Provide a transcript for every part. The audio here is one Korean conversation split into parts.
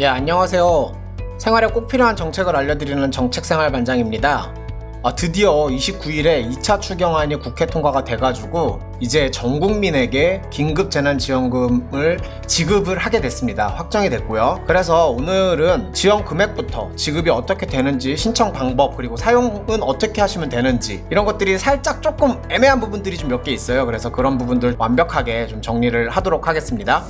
예, 안녕하세요. 생활에 꼭 필요한 정책을 알려드리는 정책생활반장입니다. 드디어 29일에 2차 추경안이 국회 통과가 돼가지고 이제 전 국민에게 긴급재난지원금을 지급을 하게 됐습니다. 확정이 됐고요. 그래서 오늘은 지원 금액부터 지급이 어떻게 되는지, 신청 방법, 그리고 사용은 어떻게 하시면 되는지, 이런 것들이 살짝 조금 애매한 부분들이 좀 몇 개 있어요. 그래서 그런 부분들 완벽하게 좀 정리를 하도록 하겠습니다.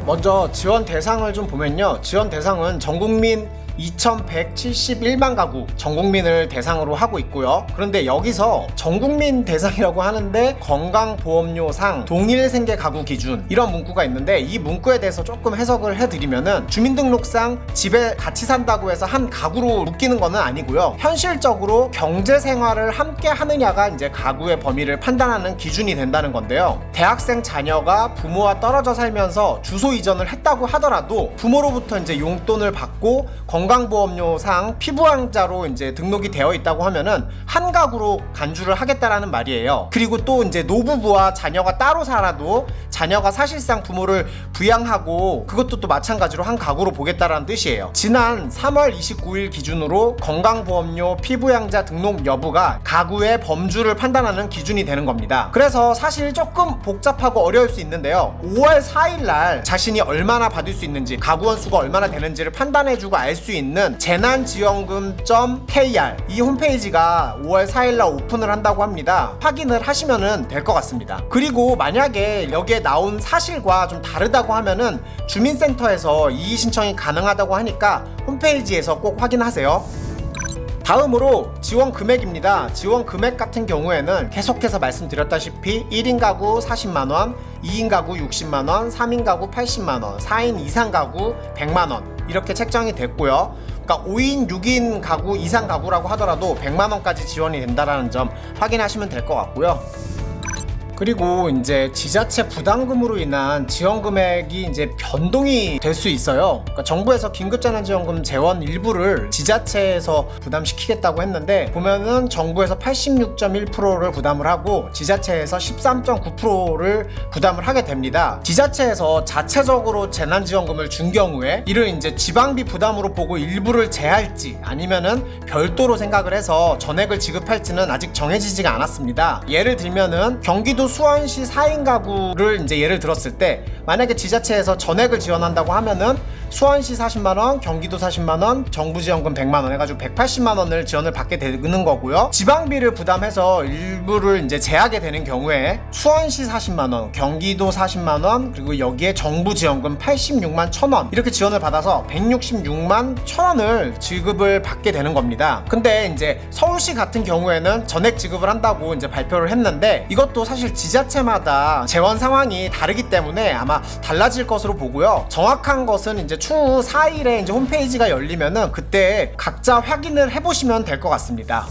먼저 지원 대상을 좀 보면요, 지원 대상은 전국민 2171만 가구 전국민을 대상으로 하고 있고요. 그런데 여기서 전국민 대상이라고 하는데 건강보험료상 동일생계 가구 기준, 이런 문구가 있는데, 이 문구에 대해서 조금 해석을 해드리면은 주민등록상 집에 같이 산다고 해서 한 가구로 묶이는 거는 아니고요. 현실적으로 경제생활을 함께 하느냐가 이제 가구의 범위를 판단하는 기준이 된다는 건데요. 대학생 자녀가 부모와 떨어져 살면서 주소 이전을 했다고 하더라도 부모로부터 이제 용돈을 받고 건강보험료상 피부양자로 이제 등록이 되어 있다고 하면은 한 가구로 간주를 하겠다라는 말이에요. 그리고 또 이제 노부부와 자녀가 따로 살아도 자녀가 사실상 부모를 부양하고 그것도 또 마찬가지로 한 가구로 보겠다라는 뜻이에요. 지난 3월 29일 기준으로 건강보험료 피부양자 등록 여부가 가구의 범주를 판단하는 기준이 되는 겁니다. 그래서 사실 조금 복잡하고 어려울 수 있는데요, 5월 4일 날 자신이 얼마나 받을 수 있는지, 가구원 수가 얼마나 되는지를 판단해주고 알 수 있는 재난지원금.kr, 이 홈페이지가 5월 4일날 오픈을 한다고 합니다. 확인을 하시면 될 것 같습니다. 그리고 만약에 여기에 나온 사실과 좀 다르다고 하면은 주민센터에서 이의 신청이 가능하다고 하니까 홈페이지에서 꼭 확인하세요. 다음으로 지원 금액입니다. 지원 금액 같은 경우에는 계속해서 말씀드렸다시피 1인 가구 40만원, 2인 가구 60만원, 3인 가구 80만원, 4인 이상 가구 100만원 이렇게 책정이 됐고요. 그러니까 5인, 6인 가구 이상 가구라고 하더라도 100만원까지 지원이 된다는 점 확인하시면 될 것 같고요. 그리고 이제 지자체 부담금으로 인한 지원 금액이 이제 변동이 될 수 있어요. 그러니까 정부에서 긴급재난지원금 재원 일부를 지자체에서 부담시키겠다고 했는데, 보면은 정부에서 86.1%를 부담을 하고 지자체에서 13.9%를 부담을 하게 됩니다. 지자체에서 자체적으로 재난지원금을 준 경우에 이를 이제 지방비 부담으로 보고 일부를 제할지 아니면은 별도로 생각을 해서 전액을 지급할지는 아직 정해지지가 않았습니다. 예를 들면은 경기도 수원시 4인 가구를 이제 예를 들었을 때, 만약에 지자체에서 전액을 지원한다고 하면은 수원시 40만원, 경기도 40만원, 정부지원금 100만원 해가지고 180만원을 지원을 받게 되는 거고요. 지방비를 부담해서 일부를 이제 제하게 되는 경우에 수원시 40만원, 경기도 40만원, 그리고 여기에 정부지원금 86만 1천원 이렇게 지원을 받아서 166만 1천원을 지급을 받게 되는 겁니다. 근데 이제 서울시 같은 경우에는 전액 지급을 한다고 이제 발표를 했는데, 이것도 사실 지자체마다 재원 상황이 다르기 때문에 아마 달라질 것으로 보고요. 정확한 것은 이제 추후 4일에 이제 홈페이지가 열리면은 그때 각자 확인을 해보시면 될 것 같습니다.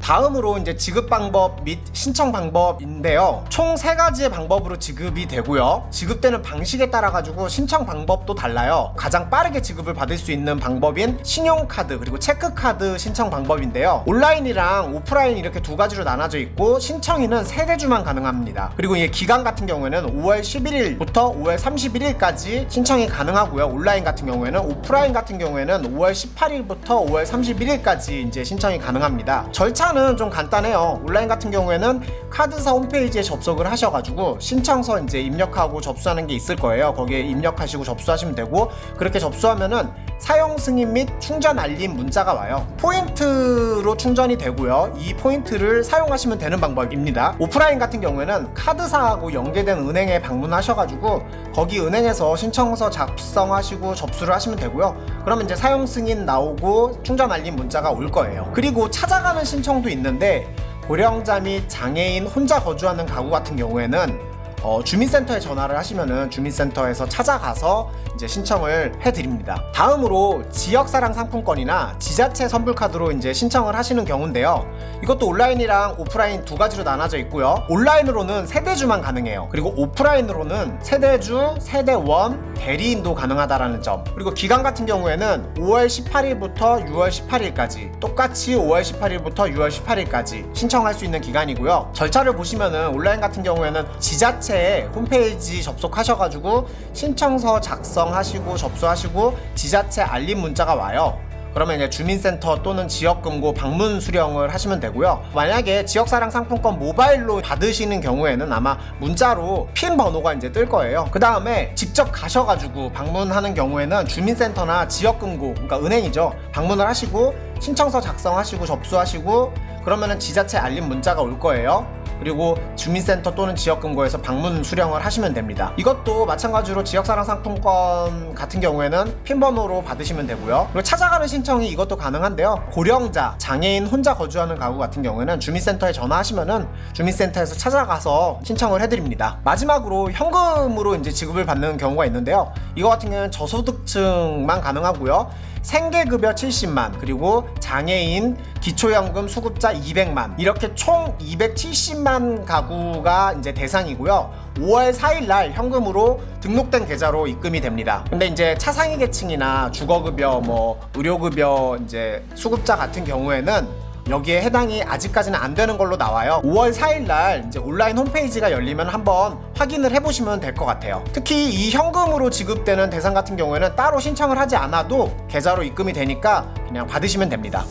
다음으로 이제 지급 방법 및 신청 방법인데요, 총 3가지의 방법으로 지급이 되고요. 지급되는 방식에 따라 가지고 신청 방법도 달라요. 가장 빠르게 지급을 받을 수 있는 방법인 신용카드 그리고 체크카드 신청 방법인데요, 온라인이랑 오프라인 이렇게 두 가지로 나눠져 있고, 신청인은 세대주만 가능합니다. 그리고 이 기간 같은 경우에는 5월 11일부터 5월 31일까지 신청이 가능하고요. 온라인 같은 경우에는, 오프라인 같은 경우에는 5월 18일부터 5월 31일까지 이제 신청이 가능합니다. 절차는 좀 간단해요. 온라인 같은 경우에는 카드사 홈페이지에 접속을 하셔가지고 신청서 이제 입력하고 접수하는 게 있을 거예요. 거기에 입력하시고 접수하시면 되고, 그렇게 접수하면은 사용 승인 및 충전 알림 문자가 와요. 포인트로 충전이 되고요. 이 포인트를 사용하시면 되는 방법입니다. 오프라인 같은 경우에는 카드사하고 연계된 은행에 방문하셔가지고 거기 은행에서 신청서 작성하시고 접수를 하시면 되고요. 그러면 이제 사용 승인 나오고 충전 알림 문자가 올 거예요. 그리고 찾아가는 신청도 있는데, 고령자 및 장애인 혼자 거주하는 가구 같은 경우에는 주민센터에 전화를 하시면은 주민센터에서 찾아가서 이제 신청을 해드립니다. 다음으로 지역사랑 상품권이나 지자체 선불카드로 이제 신청을 하시는 경우인데요, 이것도 온라인이랑 오프라인 두 가지로 나눠져 있고요. 온라인으로는 세대주만 가능해요. 그리고 오프라인으로는 세대주, 세대원, 대리인도 가능하다라는 점. 그리고 기간 같은 경우에는 5월 18일부터 6월 18일까지, 똑같이 5월 18일부터 6월 18일까지 신청할 수 있는 기간이고요. 절차를 보시면은 온라인 같은 경우에는 지자체 지자체 홈페이지 접속하셔가지고 신청서 작성하시고 접수하시고 지자체 알림 문자가 와요. 그러면 이제 주민센터 또는 지역금고 방문 수령을 하시면 되고요. 만약에 지역사랑 상품권 모바일로 받으시는 경우에는 아마 문자로 핀 번호가 이제 뜰 거예요. 그 다음에 직접 가셔가지고 방문하는 경우에는 주민센터나 지역금고, 그러니까 은행이죠, 방문을 하시고 신청서 작성하시고 접수하시고 그러면은 지자체 알림 문자가 올 거예요. 그리고 주민센터 또는 지역금고에서 방문 수령을 하시면 됩니다. 이것도 마찬가지로 지역사랑 상품권 같은 경우에는 핀번호로 받으시면 되고요. 그리고 찾아가는 신청이 이것도 가능한데요. 고령자, 장애인 혼자 거주하는 가구 같은 경우에는 주민센터에 전화하시면은 주민센터에서 찾아가서 신청을 해드립니다. 마지막으로 현금으로 이제 지급을 받는 경우가 있는데요. 이거 같은 경우는 저소득층만 가능하고요. 생계급여 70만, 그리고 장애인 기초연금 수급자 200만, 이렇게 총 270만 가구가 이제 대상이고요. 5월 4일 날 현금으로 등록된 계좌로 입금이 됩니다. 근데 이제 차상위 계층이나 주거급여, 의료급여 이제 수급자 같은 경우에는 여기에 해당이 아직까지는 안 되는 걸로 나와요. 5월 4일 날 이제 온라인 홈페이지가 열리면 한번 확인을 해보시면 될 것 같아요. 특히 이 현금으로 지급되는 대상 같은 경우에는 따로 신청을 하지 않아도 계좌로 입금이 되니까 그냥 받으시면 됩니다.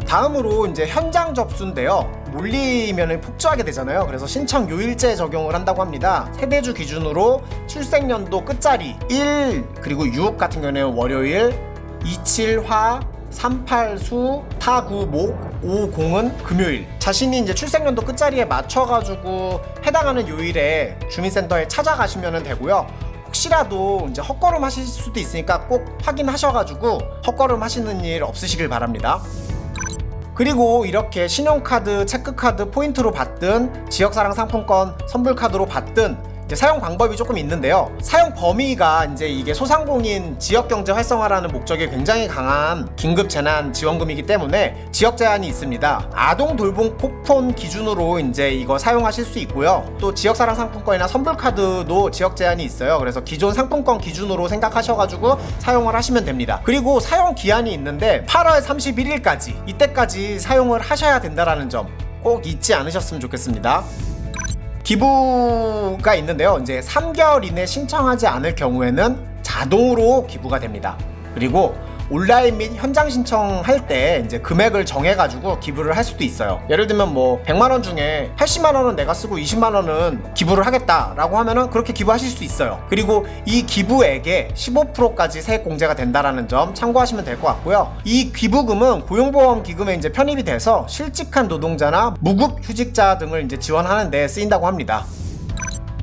다음으로 이제 현장 접수인데요. 몰리면 폭주하게 되잖아요. 그래서 신청 요일제 적용을 한다고 합니다. 세대주 기준으로 출생연도 끝자리 1 그리고 6 같은 경우에는 월요일, 27 화, 38 수, 49 목, 50은 금요일. 자신이 이제 출생연도 끝자리에 맞춰가지고 해당하는 요일에 주민센터에 찾아가시면 되고요. 혹시라도 이제 헛걸음 하실 수도 있으니까 꼭 확인하셔가지고 헛걸음 하시는 일 없으시길 바랍니다. 그리고 이렇게 신용카드, 체크카드, 포인트로 받든 지역사랑 상품권 선불카드로 받든 사용 방법이 조금 있는데요. 사용 범위가 이제 이게 소상공인 지역경제 활성화라는 목적이 굉장히 강한 긴급재난지원금이기 때문에 지역 제한이 있습니다. 아동 돌봄 쿠폰 기준으로 이제 이거 사용하실 수 있고요. 또 지역사랑 상품권이나 선불카드도 지역 제한이 있어요. 그래서 기존 상품권 기준으로 생각하셔가지고 사용을 하시면 됩니다. 그리고 사용 기한이 있는데 8월 31일까지, 이때까지 사용을 하셔야 된다라는 점 꼭 잊지 않으셨으면 좋겠습니다. 기부가 있는데요. 이제 3개월 이내 신청하지 않을 경우에는 자동으로 기부가 됩니다. 그리고 온라인 및 현장 신청할 때 이제 금액을 정해가지고 기부를 할 수도 있어요. 예를 들면 100만원 중에 80만원은 내가 쓰고 20만원은 기부를 하겠다라고 하면은 그렇게 기부하실 수 있어요. 그리고 이 기부액에 15%까지 세액 공제가 된다라는 점 참고하시면 될 것 같고요. 이 기부금은 고용보험 기금에 이제 편입이 돼서 실직한 노동자나 무급 휴직자 등을 이제 지원하는 데 쓰인다고 합니다.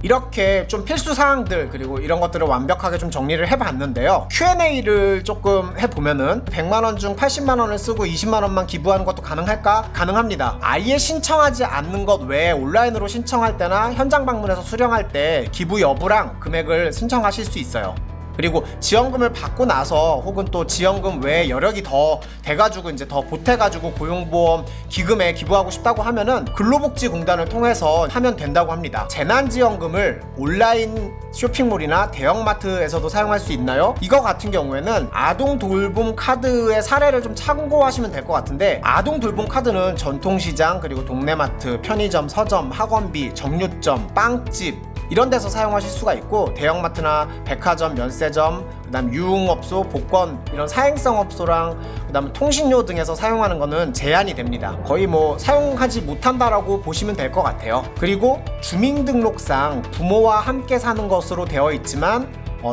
이렇게 좀 필수 사항들 그리고 이런 것들을 완벽하게 좀 정리를 해봤는데요. Q&A를 조금 해보면은 100만원 중 80만원을 쓰고 20만원만 기부하는 것도 가능할까? 가능합니다. 아예 신청하지 않는 것 외에 온라인으로 신청할 때나 현장 방문해서 수령할 때 기부 여부랑 금액을 신청하실 수 있어요. 그리고 지원금을 받고 나서 혹은 또 지원금 외에 여력이 더 돼가지고 이제 더 보태가지고 고용보험 기금에 기부하고 싶다고 하면은 근로복지공단을 통해서 하면 된다고 합니다. 재난지원금을 온라인 쇼핑몰이나 대형마트에서도 사용할 수 있나요? 이거 같은 경우에는 아동돌봄 카드의 사례를 좀 참고하시면 될 것 같은데, 아동돌봄 카드는 전통시장 그리고 동네마트, 편의점, 서점, 학원비, 정류점, 빵집 이런 데서 사용하실 수가 있고, 대형마트나 백화점, 면세점, 그 다음 유흥업소, 복권 이런 사행성 업소랑 그 다음 통신료 등에서 사용하는 거는 제한이 됩니다. 거의 사용하지 못한다라고 보시면 될 것 같아요. 그리고 주민등록상 부모와 함께 사는 것으로 되어 있지만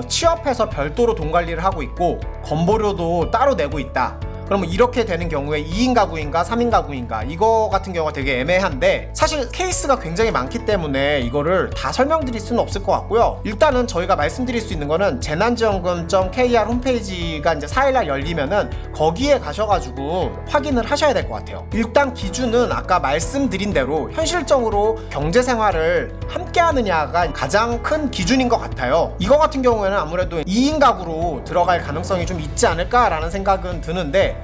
취업해서 별도로 돈 관리를 하고 있고 건보료도 따로 내고 있다. 그러면 이렇게 되는 경우에 2인 가구인가 3인 가구인가 이거 같은 경우가 되게 애매한데, 사실 케이스가 굉장히 많기 때문에 이거를 다 설명드릴 수는 없을 것 같고요. 일단은 저희가 말씀드릴 수 있는 거는 재난지원금.kr 홈페이지가 이제 4일날 열리면은 거기에 가셔가지고 확인을 하셔야 될 것 같아요. 일단 기준은 아까 말씀드린 대로 현실적으로 경제생활을 함께 하느냐가 가장 큰 기준인 것 같아요. 이거 같은 경우에는 아무래도 2인 가구로 들어갈 가능성이 좀 있지 않을까라는 생각은 드는데,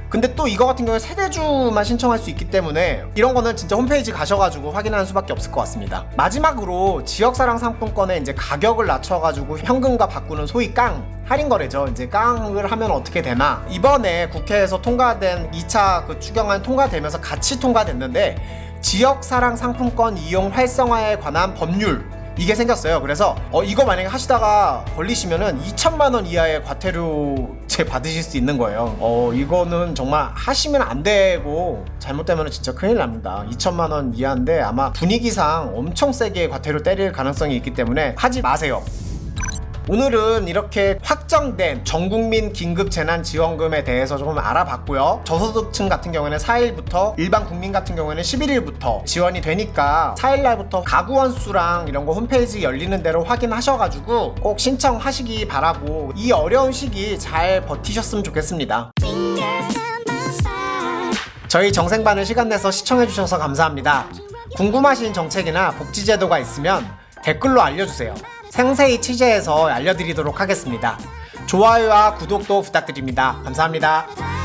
근데 또 이거 같은 경우에 세대주만 신청할 수 있기 때문에 이런 거는 진짜 홈페이지 가셔가지고 확인하는 수밖에 없을 것 같습니다. 마지막으로 지역사랑 상품권에 이제 가격을 낮춰가지고 현금과 바꾸는 소위 깡 할인거래죠. 이제 깡을 하면 어떻게 되나, 이번에 국회에서 통과된 2차 추경안 통과되면서 같이 통과됐는데, 지역사랑 상품권 이용 활성화에 관한 법률, 이게 생겼어요. 그래서 이거 만약에 하시다가 걸리시면은 2천만 원 이하의 과태료제 받으실 수 있는 거예요. 이거는 정말 하시면 안 되고 잘못되면 진짜 큰일 납니다. 2천만 원 이하인데 아마 분위기상 엄청 세게 과태료 때릴 가능성이 있기 때문에 하지 마세요. 오늘은 이렇게 확정된 전국민 긴급재난지원금에 대해서 조금 알아봤고요. 저소득층 같은 경우에는 4일부터, 일반 국민 같은 경우에는 11일부터 지원이 되니까 4일날부터 가구원 수랑 이런 거 홈페이지 열리는 대로 확인하셔가지고 꼭 신청하시기 바라고, 이 어려운 시기 잘 버티셨으면 좋겠습니다. 저희 정생반을 시간 내서 시청해주셔서 감사합니다. 궁금하신 정책이나 복지제도가 있으면 댓글로 알려주세요. 상세히 취재해서 알려드리도록 하겠습니다. 좋아요와 구독도 부탁드립니다. 감사합니다.